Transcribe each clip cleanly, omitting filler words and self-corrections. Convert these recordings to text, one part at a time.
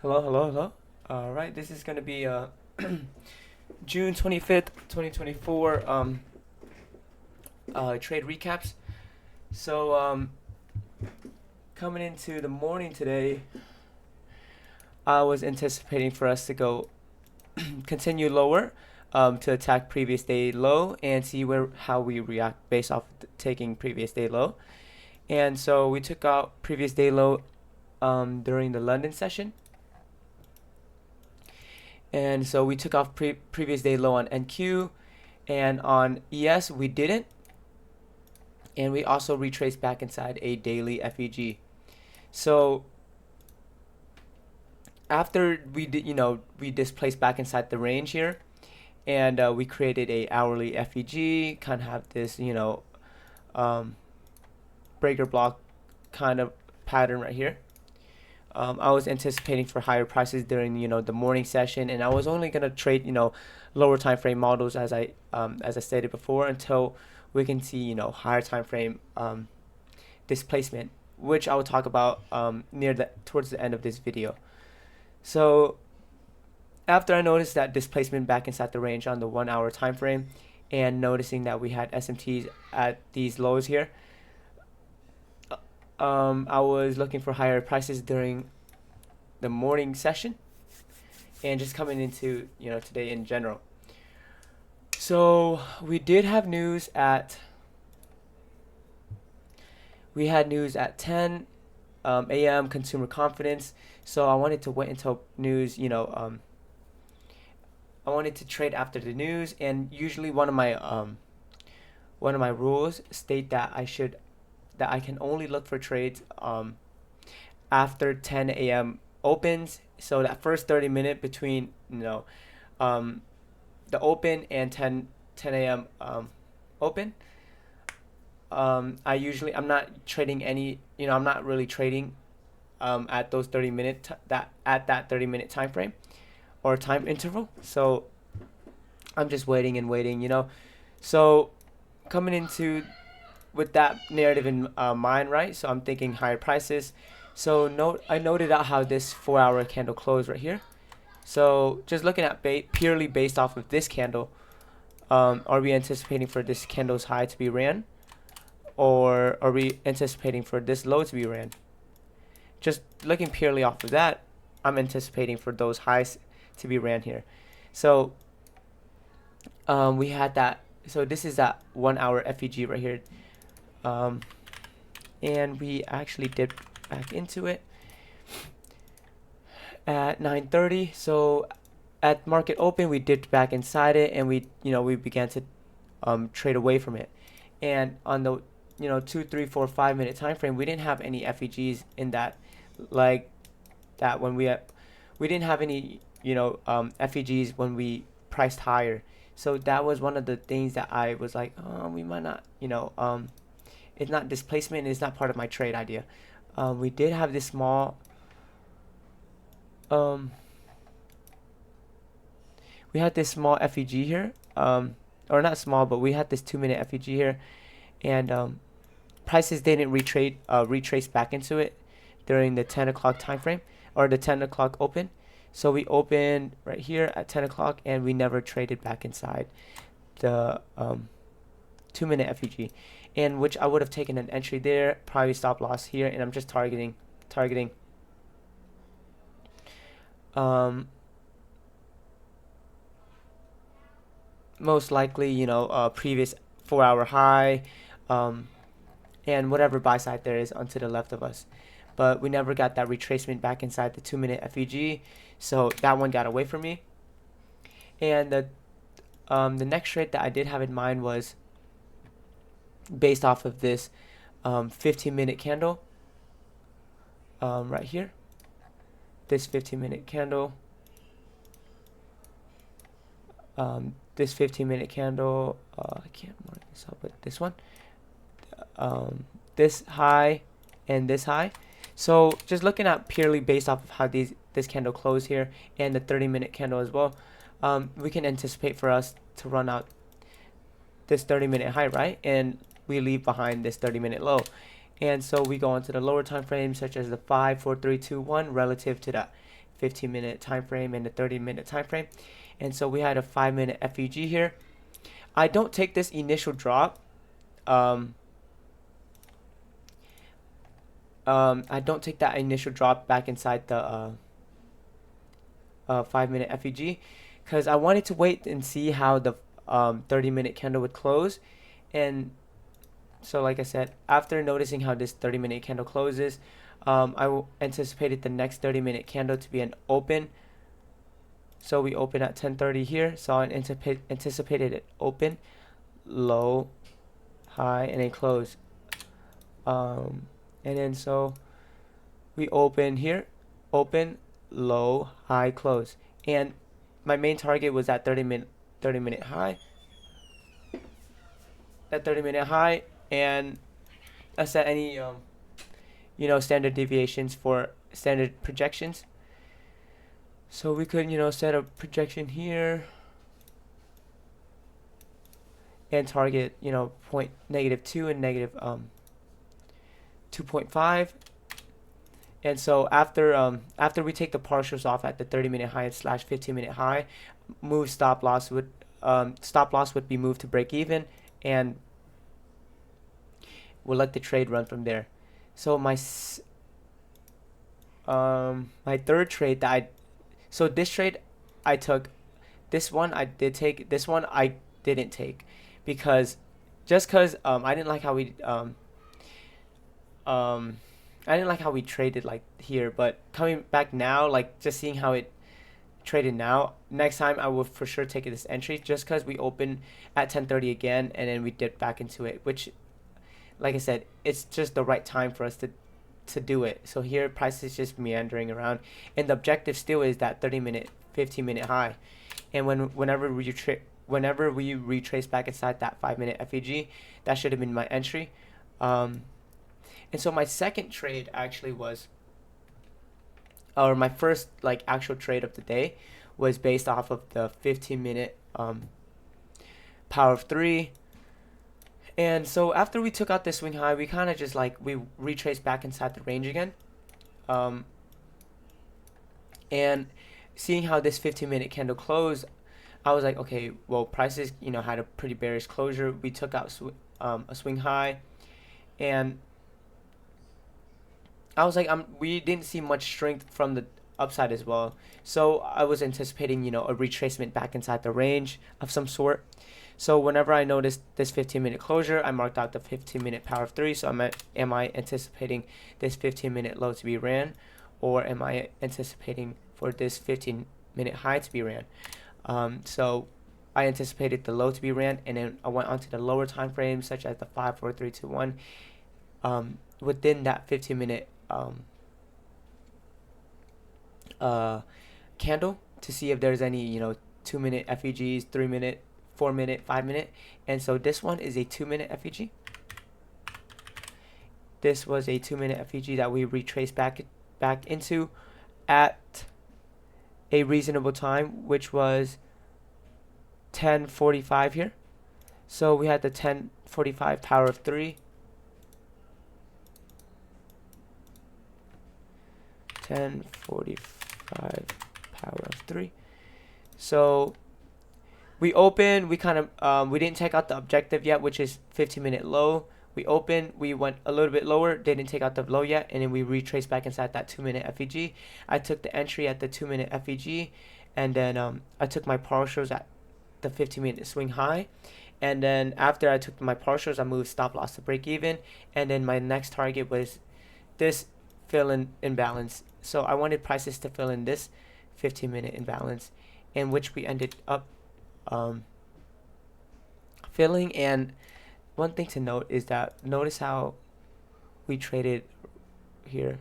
Hello, hello, hello. All right, this is going to be June 25th, 2024 trade recaps. So, coming into the morning today, I was anticipating for us to go continue lower to attack previous day low and see how we react based off taking previous day low. And so we took out previous day low during the London session. And so we took off previous day low on NQ, and on ES we didn't. And we also retraced back inside a daily FEG. So after we did, we displaced back inside the range here, and we created a hourly FEG, kind of have this, breaker block kind of pattern right here. I was anticipating for higher prices during the morning session, and I was only gonna trade lower time frame models as I stated before until we can see higher time frame displacement, which I will talk about towards the end of this video. So after I noticed that displacement back inside the range on the 1 hour time frame, and noticing that we had SMTs at these lows here, I was looking for higher prices during the morning session and just coming into today in general. So we did have news at 10 a.m. consumer confidence. So I wanted to wait until news. I wanted to trade after the news, and usually one of my rules state that I can only look for trades after 10 a.m. opens. So that first 30 minute between the open and 10 a.m. Open. I'm not trading any. I'm not really trading at those 30 minute at that 30 minute time frame or time interval. So I'm just waiting and waiting. So coming into with that narrative in mind, right? So I'm thinking higher prices. So I noted out how this 4 hour candle closed right here. So just looking at purely based off of this candle, are we anticipating for this candle's high to be ran, or are we anticipating for this low to be ran? Just looking purely off of that, I'm anticipating for those highs to be ran here. So we had that. So this is that 1 hour FEG right here. And we actually dipped back into it at 9:30. So at market open, we dipped back inside it, and we began to trade away from it. And on the 2, 3, 4, 5 minute time frame, we didn't have any FEGs in that, like that when we didn't have any FEGs when we priced higher. So that was one of the things that I was like, oh, we might not, it's not displacement, it's not part of my trade idea. We did have this small we had this small FEG here, or not small, but we had this 2 minute FEG here, and prices didn't retrace back into it during the 10 o'clock time frame or the 10 o'clock open. So we opened right here at 10 o'clock, and we never traded back inside the 2 minute FEG, and which I would have taken an entry there, probably stop loss here, and I'm just targeting most likely previous 4 hour high, and whatever buy side there is onto the left of us. But we never got that retracement back inside the 2 minute FEG, so that one got away from me. And the next trade that I did have in mind was based off of this 15-minute candle right here. This 15-minute candle. This 15-minute candle. I can't mark this up, but this one. This high and this high. So just looking at purely based off of how this candle closed here and the 30-minute candle as well, we can anticipate for us to run out this 30-minute high, right? And we leave behind this 30-minute low. And so we go on to the lower time frames, such as the 5, 4, 3, 2, 1 relative to that 15-minute time frame and the 30-minute time frame. And so we had a 5-minute FEG here. I don't take this initial drop. I don't take that initial drop back inside the 5-minute FEG because I wanted to wait and see how the 30-minute candle would close. And so like I said, after noticing how this 30-minute candle closes, anticipated the next 30-minute candle to be an open. So we open at 10:30 here. So I anticipated it open, low, high, and then close. And then so we open here, open, low, high, close. And my main target was that 30-minute high. That 30-minute high, and I set any standard deviations for standard projections. So we could set a projection here and target point -2 and -2.5. And so after we take the partials off at the 30-minute high slash 15-minute high, stop loss would be moved to break even, and we'll let the trade run from there. So my third trade this trade I took. This one I did take. This one I didn't take because I didn't like how we traded like here. But coming back now, like just seeing how it traded now, next time I will for sure take this entry just because we opened at 10:30 again and then we dipped back into it, which, like I said, it's just the right time for us to do it. So here price is just meandering around, and the objective still is that 30-minute 15-minute high. And whenever we retrace back inside that 5-minute FEG, that should have been my entry. And so my second trade actually was, or my first like actual trade of the day was based off of the 15-minute power of 3. And so after we took out this swing high, we kind of just we retraced back inside the range again. And seeing how this 15-minute candle closed, I was like, okay, well, prices, had a pretty bearish closure. We took out a swing high, and I was like, we didn't see much strength from the upside as well. So I was anticipating, a retracement back inside the range of some sort. So whenever I noticed this 15-minute closure, I marked out the 15-minute power of 3. So am I anticipating this 15-minute low to be ran, or am I anticipating for this 15-minute high to be ran? So I anticipated the low to be ran, and then I went onto the lower time frames, such as the 5, 4, 3, 2, 1, within that 15-minute candle to see if there's any 2-minute FEGs, 3-minute, 4-minute, 5-minute. And so this one is a 2-minute FEG. This was a 2-minute FEG that we retraced back into at a reasonable time, which was 10:45 here. So we had the 10:45 power of 3. 10:45 power of 3. So we opened, we kind of we didn't take out the objective yet, which is 15-minute low. We opened, we went a little bit lower, didn't take out the low yet, and then we retraced back inside that 2-minute FEG. I took the entry at the 2-minute FEG, and then I took my partials at the 15-minute swing high. And then after I took my partials, I moved stop loss to break even, and then my next target was this fill in imbalance. So I wanted prices to fill in this 15-minute imbalance, in which we ended up filling. And one thing to note is that notice how we traded here.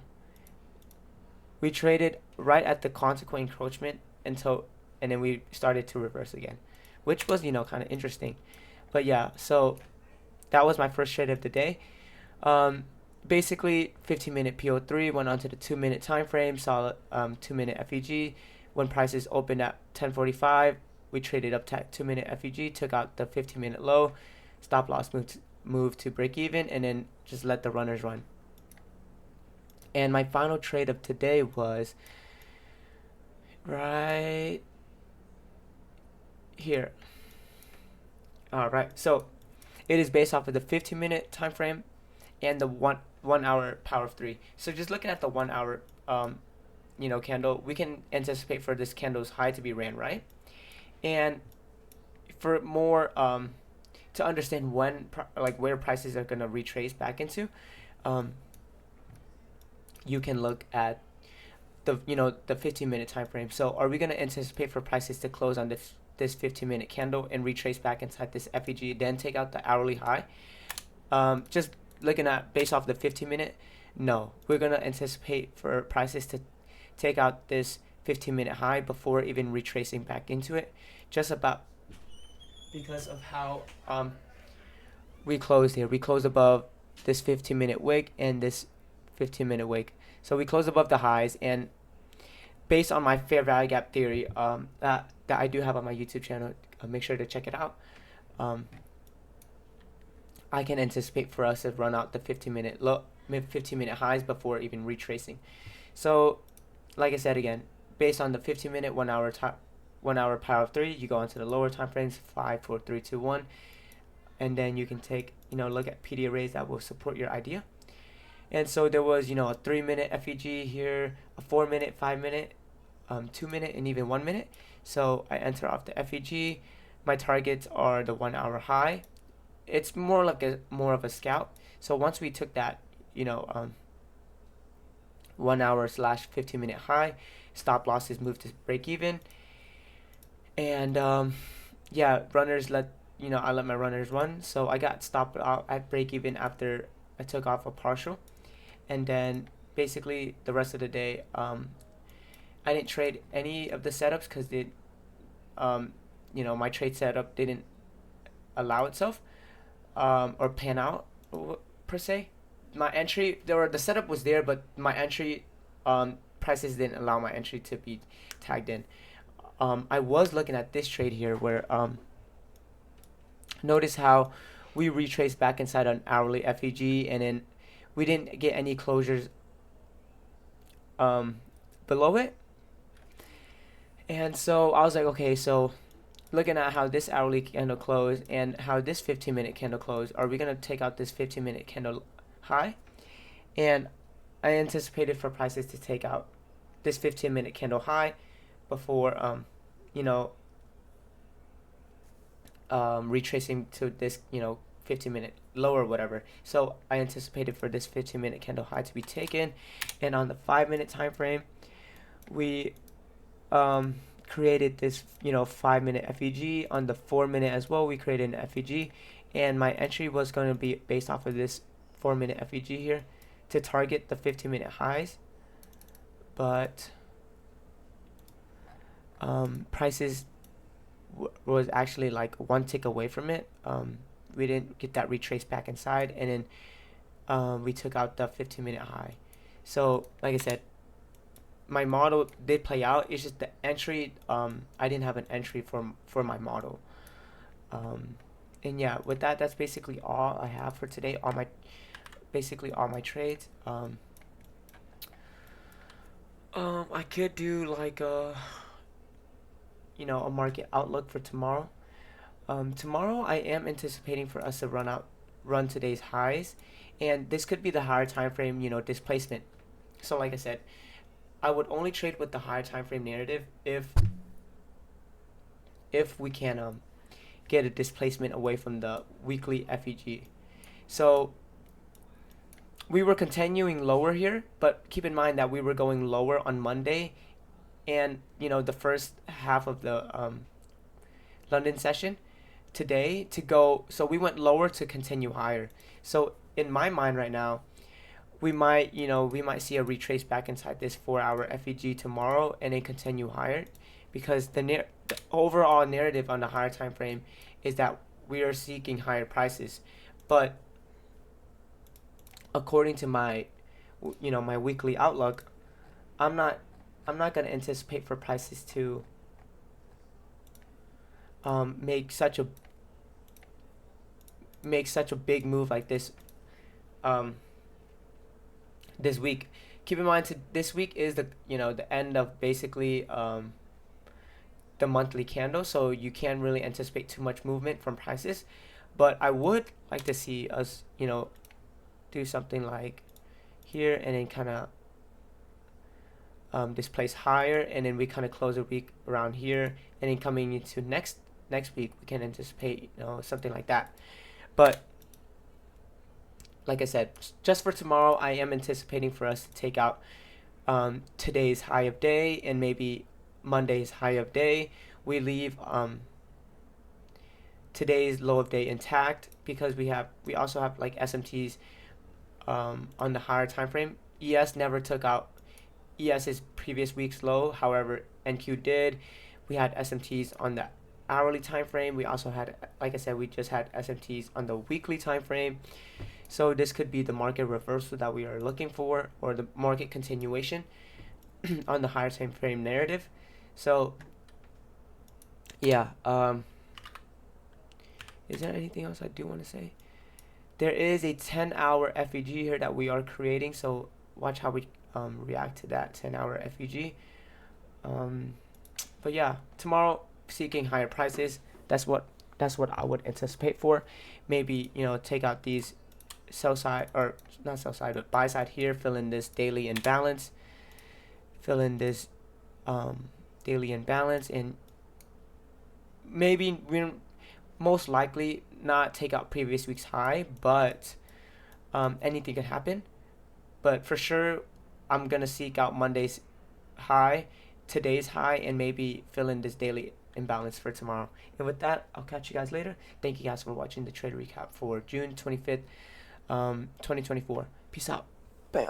We traded right at the consequent encroachment and then we started to reverse again, which was kind of interesting. But yeah, so that was my first trade of the day. Basically 15-minute PO3 went onto the 2-minute time frame, saw 2-minute FEG. When prices opened at 10:45, we traded up to 2-minute FEG, took out the 15-minute low, stop loss moved to break even, and then just let the runners run. And my final trade of today was right here. All right, so it is based off of the 15-minute time frame and the 1 hour power of three. So just looking at the 1 hour candle, we can anticipate for this candle's high to be ran right. And for more to understand when like where prices are gonna retrace back into, um, you can look at the 15-minute time frame. So are we gonna anticipate for prices to close on this 15-minute candle and retrace back inside this FEG, then take out the hourly high? Just looking at based off the 15-minute, no, we're gonna anticipate for prices to take out this 15-minute high before even retracing back into it, just about because of how we closed here. We closed above this 15-minute wick and this 15-minute wick. So we closed above the highs, and based on my fair value gap theory that I do have on my YouTube channel, make sure to check it out. I can anticipate for us to run out the 15-minute low, 15-minute highs before even retracing. So, like I said again, based on the 15-minute, 1 hour time, 1 hour power of three, you go into the lower time frames, 5, 4, 3, 2, 1, and then you can take look at PD arrays that will support your idea. And so there was a 3-minute FEG here, a 4-minute, 5-minute, 2-minute, and even 1-minute. So I enter off the FEG. My targets are the 1 hour high. It's more like more of a scout. So once we took that 1 hour slash 15-minute high, stop losses moved to break even. And yeah, runners I let my runners run. So I got stopped out at break even after I took off a partial. And then basically the rest of the day, I didn't trade any of the setups because my trade setup didn't allow itself or pan out per se. My entry, the setup was there, but my entry prices didn't allow my entry to be tagged in. I was looking at this trade here where notice how we retraced back inside an hourly FEG, and then we didn't get any closures below it. And so I was like, okay, so looking at how this hourly candle closed and how this 15-minute candle closed, are we going to take out this 15-minute candle high? And I anticipated for prices to take out this 15-minute candle high before retracing to this 15-minute low or whatever. So I anticipated for this 15-minute candle high to be taken, and on the 5-minute time frame, we created this 5-minute FEG. On the 4-minute as well, we created an FEG, and my entry was going to be based off of this 4-minute FEG here to target the 15-minute highs, but prices was actually like one tick away from it. We didn't get that retrace back inside, and then we took out the 15-minute high. So like I said, my model did play out. It's just the entry, I didn't have an entry for my model. And yeah, with that, that's basically all I have for today. Basically all my trades. I could do like a market outlook for tomorrow. Tomorrow I am anticipating for us to run today's highs, and this could be the higher time frame displacement. So like I said, I would only trade with the higher time frame narrative if we can get a displacement away from the weekly FEG. So we were continuing lower here, but keep in mind that we were going lower on Monday, and the first half of the London session today to go. So we went lower to continue higher. So in my mind right now, we might see a retrace back inside this 4-hour FEG tomorrow and then continue higher, because the overall narrative on the higher time frame is that we are seeking higher prices. But according to my my weekly outlook, I'm not going to anticipate for prices to make such a big move like this this week, keep in mind, to this week is the, the end of basically the monthly candle, so you can't really anticipate too much movement from prices. But I would like to see us, do something like here, and then kind of displace higher, and then we kind of close a week around here, and then coming into next week we can anticipate, something like that. But like I said, just for tomorrow, I am anticipating for us to take out today's high of day and maybe Monday's high of day. We leave today's low of day intact, because we also have like SMTs on the higher time frame. ES never took out ES's previous week's low, however NQ did. We had SMTs on the hourly time frame. We also had, like I said, we just had SMTs on the weekly time frame. So this could be the market reversal that we are looking for, or the market continuation on the higher time frame narrative. So yeah, is there anything else I do want to say? There is a 10-hour FEG here that we are creating, so watch how we react to that 10-hour FEG. But yeah, tomorrow seeking higher prices. That's what I would anticipate for. Maybe, take out these sell side, or not sell side, but buy side here. Fill in this daily imbalance. Fill in this daily imbalance, and maybe we most likely not take out previous week's high, but anything can happen. But for sure, I'm gonna seek out Monday's high, today's high, and maybe fill in this daily imbalance for tomorrow. And with that, I'll catch you guys later. Thank you guys for watching the trade recap for June 25th, 2024. Peace out. Bam.